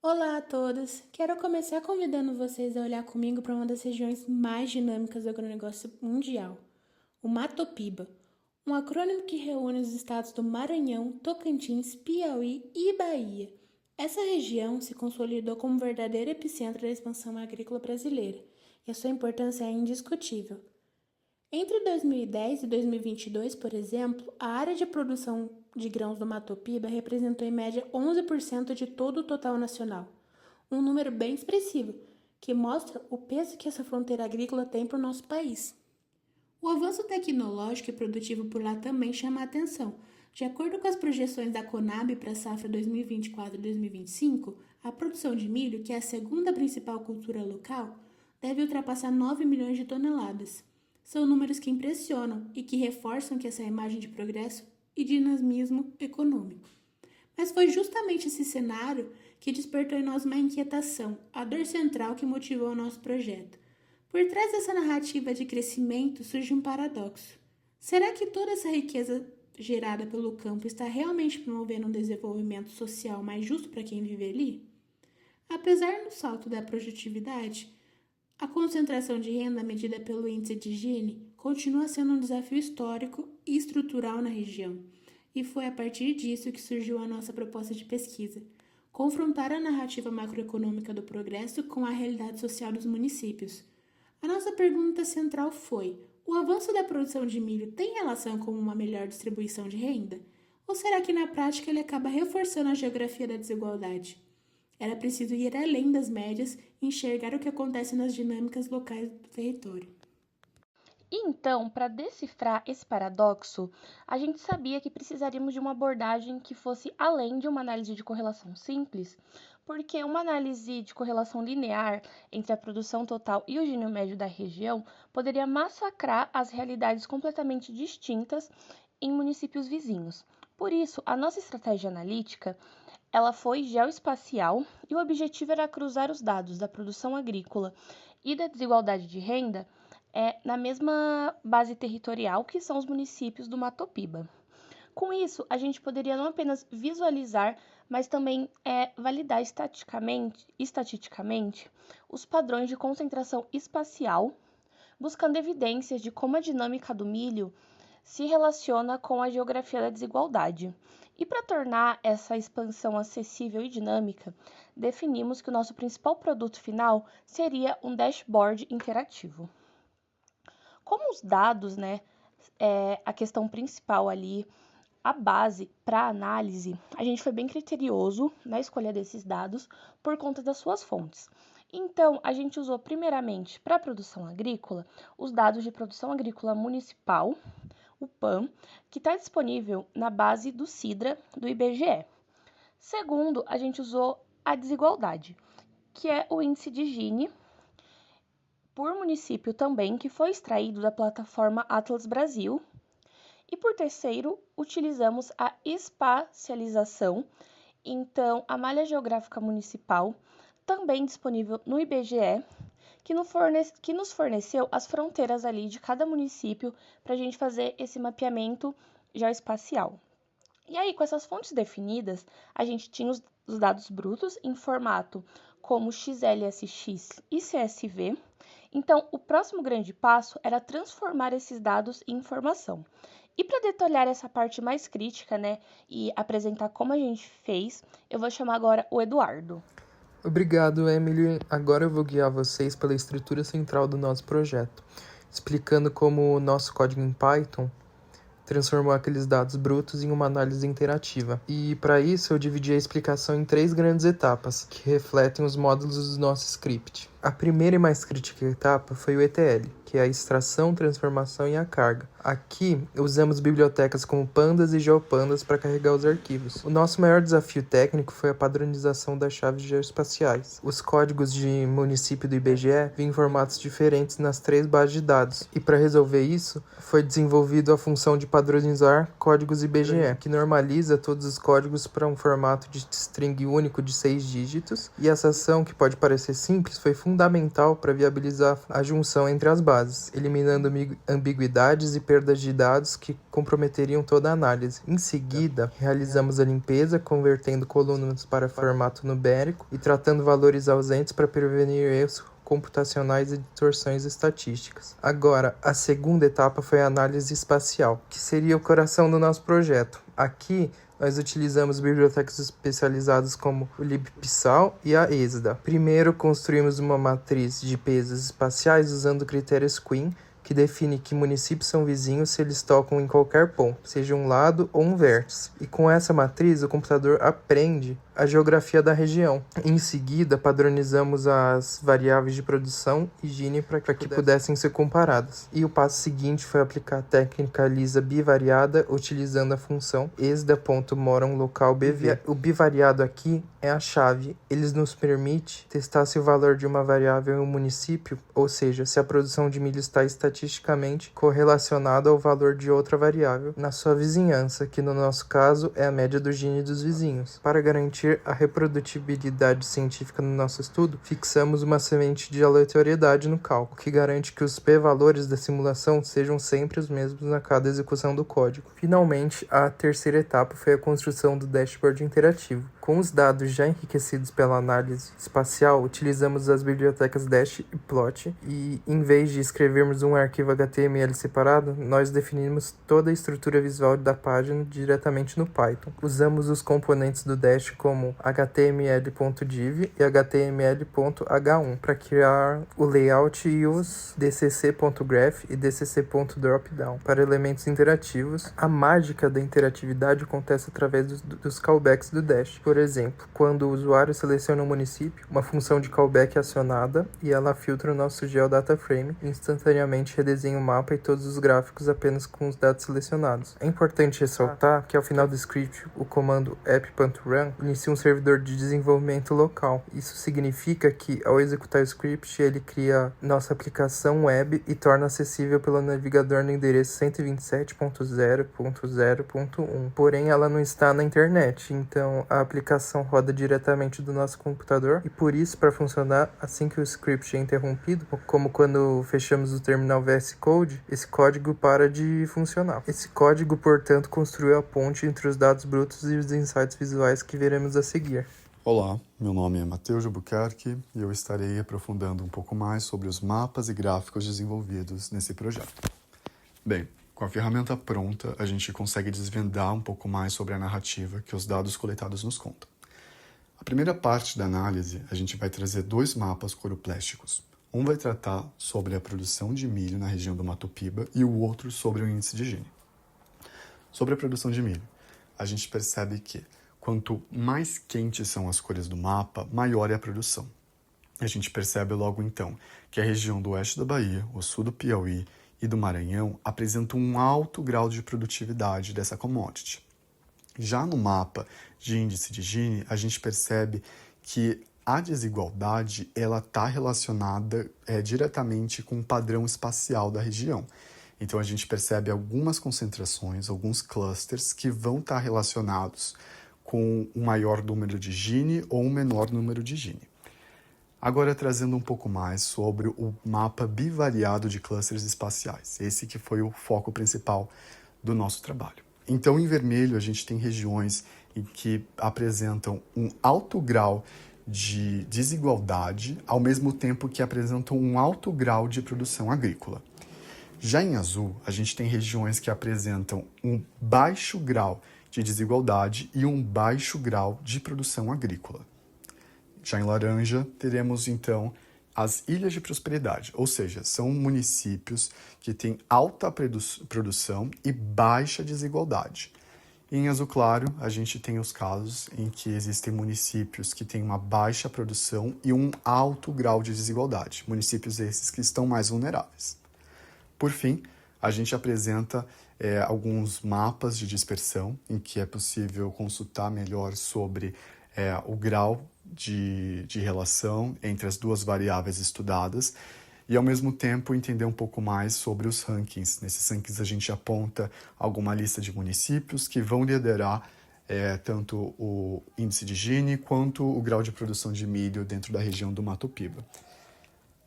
Olá a todos! Quero começar convidando vocês a olhar comigo para uma das regiões mais dinâmicas do agronegócio mundial, o Mato Piba, um acrônimo que reúne os estados do Maranhão, Tocantins, Piauí e Bahia. Essa região se consolidou como verdadeiro epicentro da expansão agrícola brasileira, e a sua importância é indiscutível. Entre 2010 e 2022, por exemplo, a área de produção de grãos do Mato Piba representou em média 11% de todo o total nacional, um número bem expressivo, que mostra o peso que essa fronteira agrícola tem para o nosso país. O avanço tecnológico e produtivo por lá também chama a atenção. De acordo com as projeções da Conab para a safra 2024 e 2025, a produção de milho, que é a segunda principal cultura local, deve ultrapassar 9 milhões de toneladas. São números que impressionam e que reforçam que essa é a imagem de progresso e dinamismo econômico. Mas foi justamente esse cenário que despertou em nós uma inquietação, a dor central que motivou o nosso projeto. Por trás dessa narrativa de crescimento surge um paradoxo. Será que toda essa riqueza gerada pelo campo está realmente promovendo um desenvolvimento social mais justo para quem vive ali? Apesar do salto da produtividade, a concentração de renda medida pelo índice de Gini continua sendo um desafio histórico e estrutural na região, e foi a partir disso que surgiu a nossa proposta de pesquisa: confrontar a narrativa macroeconômica do progresso com a realidade social dos municípios. A nossa pergunta central foi: o avanço da produção de milho tem relação com uma melhor distribuição de renda? Ou será que na prática ele acaba reforçando a geografia da desigualdade? Era preciso ir além das médias e enxergar o que acontece nas dinâmicas locais do território. Então, para decifrar esse paradoxo, a gente sabia que precisaríamos de uma abordagem que fosse além de uma análise de correlação simples, porque uma análise de correlação linear entre a produção total e o gênio médio da região poderia massacrar as realidades completamente distintas em municípios vizinhos. Por isso, a nossa estratégia analítica ela foi geoespacial e o objetivo era cruzar os dados da produção agrícola e da desigualdade de renda na mesma base territorial que são os municípios do Mato Piba. Com isso, a gente poderia não apenas visualizar, mas também validar estatisticamente os padrões de concentração espacial, buscando evidências de como a dinâmica do milho se relaciona com a geografia da desigualdade. E para tornar essa expansão acessível e dinâmica, definimos que o nosso principal produto final seria um dashboard interativo. Como os dados, a questão principal ali, a base para análise, a gente foi bem criterioso na escolha desses dados por conta das suas fontes. Então, a gente usou primeiramente para a produção agrícola os dados de produção agrícola municipal, o PAM, que está disponível na base do CIDRA do IBGE. Segundo, a gente usou a desigualdade, que é o índice de Gini, por município também, que foi extraído da plataforma Atlas Brasil. E por terceiro, utilizamos a espacialização, então a malha geográfica municipal, também disponível no IBGE, que nos forneceu as fronteiras ali de cada município para a gente fazer esse mapeamento geoespacial. E aí, com essas fontes definidas, a gente tinha os dados brutos em formato como XLSX e CSV. Então, o próximo grande passo era transformar esses dados em informação. E para detalhar essa parte mais crítica, e apresentar como a gente fez, eu vou chamar agora o Eduardo. Obrigado, Emily. Agora eu vou guiar vocês pela estrutura central do nosso projeto, explicando como o nosso código em Python transformou aqueles dados brutos em uma análise interativa. E para isso eu dividi a explicação em 3 grandes etapas, que refletem os módulos do nosso script. A primeira e mais crítica etapa foi o ETL, que é a extração, transformação e a carga. Aqui, usamos bibliotecas como Pandas e GeoPandas para carregar os arquivos. O nosso maior desafio técnico foi a padronização das chaves geoespaciais. Os códigos de município do IBGE vinham em formatos diferentes nas 3 bases de dados. E para resolver isso, foi desenvolvido a função de padronizar códigos IBGE, que normaliza todos os códigos para um formato de string único de 6 dígitos. E essa ação, que pode parecer simples, foi fundamental para viabilizar a junção entre as bases. bases, eliminando ambiguidades e perdas de dados que comprometeriam toda a análise. Em seguida, realizamos a limpeza, convertendo colunas para formato numérico e tratando valores ausentes para prevenir erros computacionais e distorções estatísticas. Agora, a segunda etapa foi a análise espacial, que seria o coração do nosso projeto. Aqui, nós utilizamos bibliotecas especializadas como o libpsal e a ESDA. Primeiro, construímos uma matriz de pesos espaciais usando o critério Squin, que define que municípios são vizinhos se eles tocam em qualquer ponto, seja um lado ou um vértice. E com essa matriz, o computador aprende a geografia da região. Em seguida, padronizamos as variáveis de produção e Gini para que pudessem ser comparadas. E o passo seguinte foi aplicar a técnica lisa bivariada utilizando a função esda.moronLocalBV. O bivariado aqui é a chave. Ele nos permite testar se o valor de uma variável em um município, ou seja, se a produção de milho está estatisticamente correlacionada ao valor de outra variável na sua vizinhança, que no nosso caso é a média do Gini dos vizinhos. Para garantir a reprodutibilidade científica no nosso estudo, fixamos uma semente de aleatoriedade no cálculo, que garante que os p-valores da simulação sejam sempre os mesmos a cada execução do código. Finalmente, a terceira etapa foi a construção do dashboard interativo. Com os dados já enriquecidos pela análise espacial, utilizamos as bibliotecas Dash e Plot e, em vez de escrevermos um arquivo HTML separado, nós definimos toda a estrutura visual da página diretamente no Python. Usamos os componentes do Dash como html.div e html.h1 para criar o layout e os dcc.graph e dcc.dropdown para elementos interativos. A mágica da interatividade acontece através dos callbacks do Dash. Por exemplo, quando o usuário seleciona um município, uma função de callback é acionada e ela filtra o nosso GeoDataFrame e instantaneamente redesenha o mapa e todos os gráficos apenas com os dados selecionados. É importante ressaltar que ao final do script, o comando app.run inicia um servidor de desenvolvimento local. Isso significa que, ao executar o script, ele cria nossa aplicação web e torna acessível pelo navegador no endereço 127.0.0.1. Porém, ela não está na internet, então a aplicação roda diretamente do nosso computador e, por isso, para funcionar assim que o script é interrompido, como quando fechamos o terminal VS Code, esse código para de funcionar. Esse código, portanto, construiu a ponte entre os dados brutos e os insights visuais que veremos a seguir. Olá, meu nome é Matheus Albuquerque e eu estarei aprofundando um pouco mais sobre os mapas e gráficos desenvolvidos nesse projeto. Bem, com a ferramenta pronta, a gente consegue desvendar um pouco mais sobre a narrativa que os dados coletados nos contam. A primeira parte da análise, a gente vai trazer 2 mapas coroplásticos. Um vai tratar sobre a produção de milho na região do Mato Piba e o outro sobre o índice de Gini. Sobre a produção de milho, a gente percebe que quanto mais quentes são as cores do mapa, maior é a produção. A gente percebe logo então que a região do oeste da Bahia, o sul do Piauí e do Maranhão apresentam um alto grau de produtividade dessa commodity. Já no mapa de índice de Gini, a gente percebe que a desigualdade está relacionada diretamente com o padrão espacial da região. Então a gente percebe algumas concentrações, alguns clusters que vão estar relacionados com um maior número de Gini ou um menor número de Gini. Agora trazendo um pouco mais sobre o mapa bivariado de clusters espaciais, esse que foi o foco principal do nosso trabalho. Então, em vermelho, a gente tem regiões em que apresentam um alto grau de desigualdade, ao mesmo tempo que apresentam um alto grau de produção agrícola. Já em azul, a gente tem regiões que apresentam um baixo grau de desigualdade e um baixo grau de produção agrícola. Já em laranja, teremos então as ilhas de prosperidade, ou seja, são municípios que têm alta produção e baixa desigualdade. E em azul claro, a gente tem os casos em que existem municípios que têm uma baixa produção e um alto grau de desigualdade, municípios esses que estão mais vulneráveis. Por fim, a gente apresenta alguns mapas de dispersão em que é possível consultar melhor sobre o grau de relação entre as duas variáveis estudadas e, ao mesmo tempo, entender um pouco mais sobre os rankings. Nesses rankings, a gente aponta alguma lista de municípios que vão liderar tanto o índice de Gini quanto o grau de produção de milho dentro da região do Mato Piba.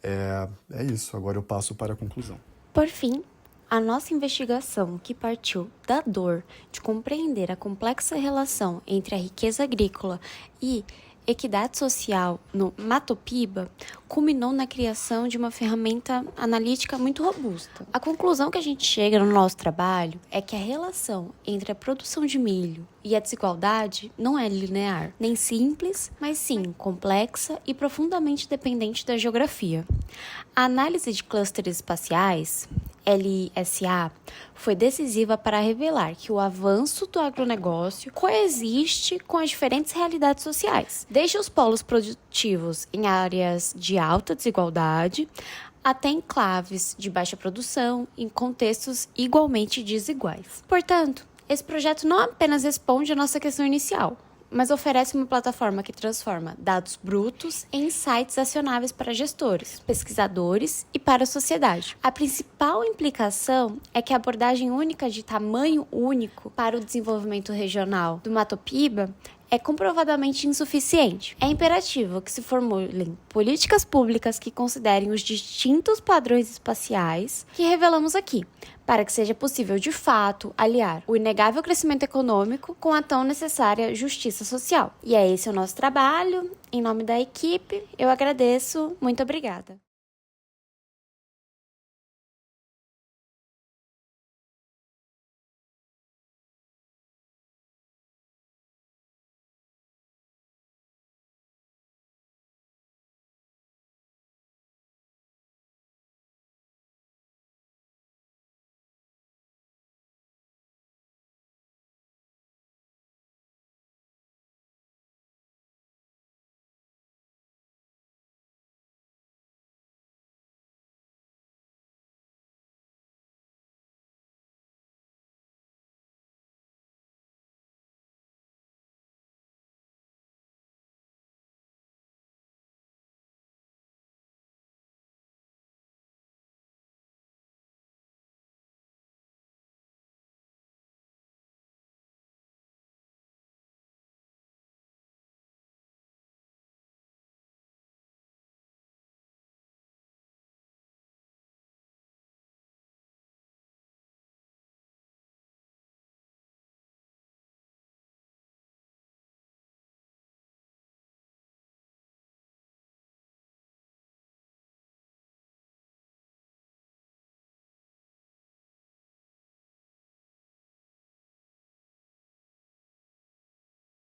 É isso, agora eu passo para a conclusão. Por fim, a nossa investigação, que partiu da dor de compreender a complexa relação entre a riqueza agrícola e equidade social no Matopiba, culminou na criação de uma ferramenta analítica muito robusta. A conclusão que a gente chega no nosso trabalho é que a relação entre a produção de milho e a desigualdade não é linear, nem simples, mas sim complexa e profundamente dependente da geografia. A análise de clusters espaciais, LISA, foi decisiva para revelar que o avanço do agronegócio coexiste com as diferentes realidades sociais, desde os polos produtivos em áreas de alta desigualdade até enclaves de baixa produção em contextos igualmente desiguais. Portanto, esse projeto não apenas responde à nossa questão inicial, mas oferece uma plataforma que transforma dados brutos em insights acionáveis para gestores, pesquisadores e para a sociedade. A principal implicação é que a abordagem única de tamanho único para o desenvolvimento regional do Matopiba é comprovadamente insuficiente. É imperativo que se formulem políticas públicas que considerem os distintos padrões espaciais que revelamos aqui, para que seja possível, de fato, aliar o inegável crescimento econômico com a tão necessária justiça social. E é esse o nosso trabalho. Em nome da equipe, eu agradeço. Muito obrigada.